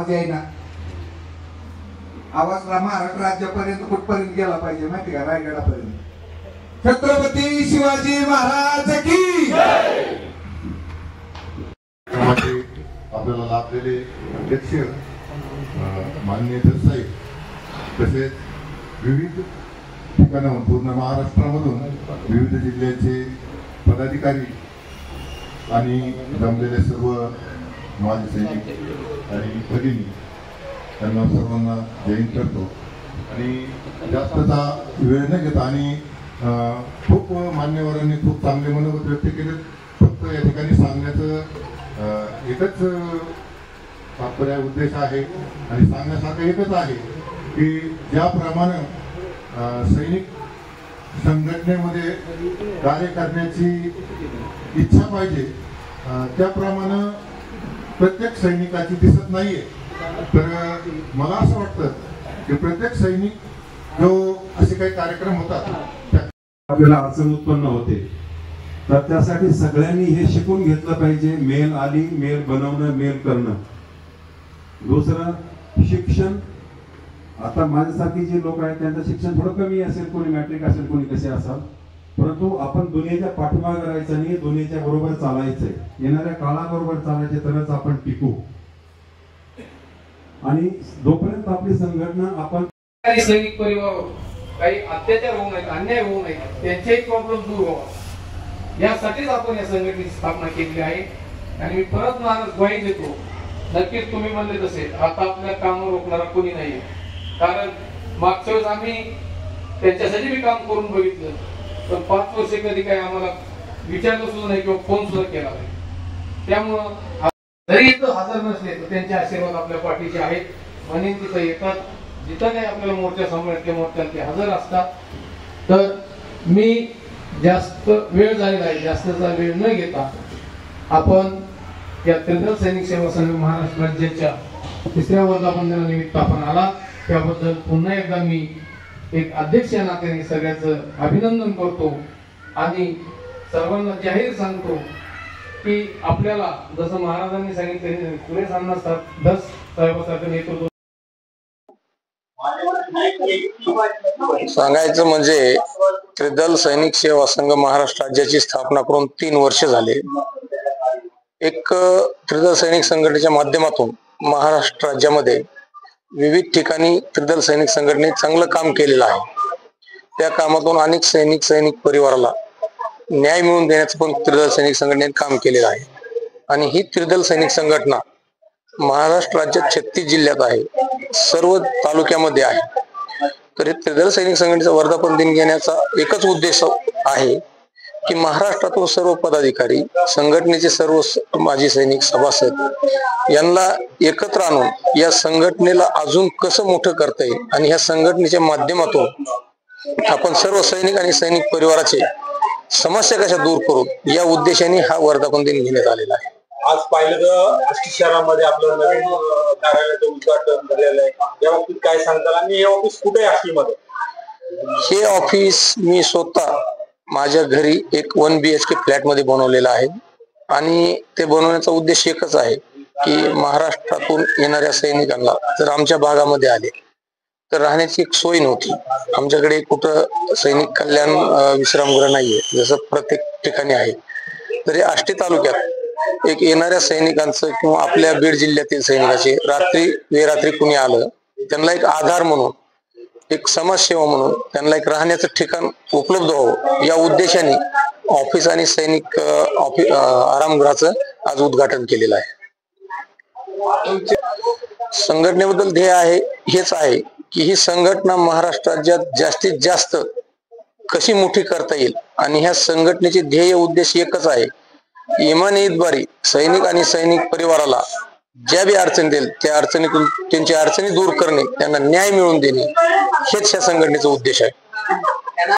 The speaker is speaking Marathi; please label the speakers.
Speaker 1: आवाज येईना. आवाज महाराष्ट्र राज्यापर्यंत कुठपर्यंत गेला पाहिजे माहिती का? रायगडापर्यंत. छत्रपती शिवाजी महाराज की
Speaker 2: आपल्याला लाभलेले अध्यक्ष माननीय साहेब, तसेच विविध ठिकाणाहून पूर्ण महाराष्ट्रामधून विविध जिल्ह्याचे पदाधिकारी आणि जमलेले सर्व माजी सैनिक आणि भगिनी, त्यांना सर्वांना जयंत करतो. आणि जास्तचा वेळ न घेता आणि खूप मान्यवरांनी खूप चांगले मनोगत व्यक्त केले. फक्त या ठिकाणी सांगण्याचं एकच तात्पर्य उद्देश आहे आणि सांगण्यासारखं एकच आहे की ज्याप्रमाणे सैनिक संघटनेमध्ये कार्य करण्याची इच्छा पाहिजे त्याप्रमाणे प्रत्येक सैनिकाची दिसत नाहीये. तर मला असं वाटतं की प्रत्येक सैनिक जो असे काही कार्यक्रम होतात
Speaker 3: आपल्याला अडचण उत्पन्न होते. तर त्यासाठी सगळ्यांनी हे शिकून घेतलं पाहिजे. मेल आली, मेल बनवणं, मेल करणं. दुसरं शिक्षण. आता माझ्यासारखी जी लोक आहेत त्यांचं शिक्षण थोडं कमी असेल, कोणी मॅट्रिक असेल, कोणी कसे असाल, परंतु आपण दुनियेच्या पाठीमागे राहायचं नाही, दुनियेच्या बरोबर चालायचंय. येणाऱ्या काळाबरोबर चालायचे तरच आपण टिकू. आणि जोपर्यंत आपली संघटना आपण
Speaker 4: सैनिक परिवार काही अत्याचार होऊ नये, अन्याय होऊ नये, त्यांचेही प्रॉब्लेम दूर व्हावा यासाठीच आपण या संघटनेची स्थापना केली आहे. आणि मी परत ग्वाही देतो, नक्कीच तुम्ही म्हणले तसे आता आपल्या कामावर रोखणारा कोणी नाहीये. कारण मागच्या वेळेस आम्ही त्यांच्यासाठी बी काम करून बघितलं, पण 5 वर्ष कधी काही आम्हाला विचारलं सुद्धा नाही किंवा फोन सुद्धा केला नाही. त्यामुळं जरी इथं हजर नसले तर त्यांचे आशीर्वाद आपल्या पाठीचे आहेत. म्हणून तिथं येतात, जिथं काही आपल्याला मोर्चा सांभाळत त्या मोर्चाला ते हजर असतात. तर मी जास्त वेळ झालेला आहे, जास्तचा वेळ न घेता आपण या त्रिदल सैनिक सेवा संघ महाराष्ट्र राज्याच्या 3ऱ्या वर्धापनदिनानिमित्त आपण आला त्याबद्दल पुन्हा एकदा मी एक अध्यक्ष या नात्याने सगळ्याचं अभिनंदन करतो. आणि सर्वांना जाहीर सांगतो की आपल्याला जसं महाराजांनी सांगितलं पुढे सांगणार 10 साहेबांसारखं नेतृत्व
Speaker 5: सांगायचं म्हणजे त्रिदल सैनिक सेवा संघ महाराष्ट्र राज्याची स्थापना करून 3 वर्ष झाले. एक त्रिदल सैनिक संघटनेच्या माध्यमातून महाराष्ट्र राज्यामध्ये विविध ठिकाणी त्रिदल सैनिक संघटनेने चांगलं काम केलेलं आहे. त्या कामातून अनेक सैनिक परिवाराला न्याय मिळवून देण्याचं पण त्रिदल सैनिक संघटनेने काम केलेलं आहे. आणि ही त्रिदल सैनिक संघटना महाराष्ट्र राज्यात 36 जिल्ह्यात आहे, सर्व तालुक्यामध्ये आहे. तर हे त्रिदल सैनिक संघटनेचा वर्धापन दिन घेण्याचा एकच उद्देश आहे की महाराष्ट्रातून सर्व पदाधिकारी, संघटनेचे सर्व माजी सैनिक, सभासद यांना एकत्र आणून या संघटनेला अजून कसं मोठं करता येईल आणि या संघटनेच्या माध्यमातून आपण सर्व सैनिक आणि सैनिक परिवाराचे समस्या कशा दूर करू या उद्देशाने हा वर्धापन दिन घेण्यात आलेला आहे.
Speaker 6: आज पाहिलं तर आष्टी शहरामध्ये आपलं नवीन कार्यालयाचं उद्घाटन झालेलं आहे. या बाबतीत काय सांगताल आणि हे ऑफिस कुठे आहे आष्टीमध्ये?
Speaker 5: हे ऑफिस मी स्वतः माझ्या घरी एक 1 BHK फ्लॅट मध्ये बनवलेलं आहे. आणि ते बनवण्याचा उद्देश एकच आहे की महाराष्ट्रातून येणाऱ्या सैनिकांना जर आमच्या भागामध्ये आले तर राहण्याची एक सोय नव्हती. आमच्याकडे कुठं सैनिक कल्याण विश्रामगृह नाहीये जसं प्रत्येक ठिकाणी आहे. तरी आष्टी तालुक्यात एक येणाऱ्या सैनिकांचं किंवा आपल्या बीड जिल्ह्यातील सैनिकाचे रात्री बेरात्री कुणी आलं त्यांना एक आधार म्हणून, एक समाजसेवा म्हणून त्यांना एक राहण्याचं ठिकाण उपलब्ध व्हावं या उद्देशाने ऑफिस आणि सैनिक आरामगृहाचं आज उद्घाटन केलेलं आहे. संघटनेबद्दल ध्येय आहे हेच आहे की ही संघटना महाराष्ट्र राज्यात जास्तीत जास्त कशी मोठी करता येईल. आणि ह्या संघटनेचे ध्येय उद्देश एकच आहे, इमानी ईदबारी सैनिक आणि सैनिक परिवाराला ज्या बी अडचणी देईल त्या अडचणीतून त्यांची अडचणी दूर करणे, त्यांना न्याय मिळवून देणे हेच या संघटनेचा उद्देश आहे.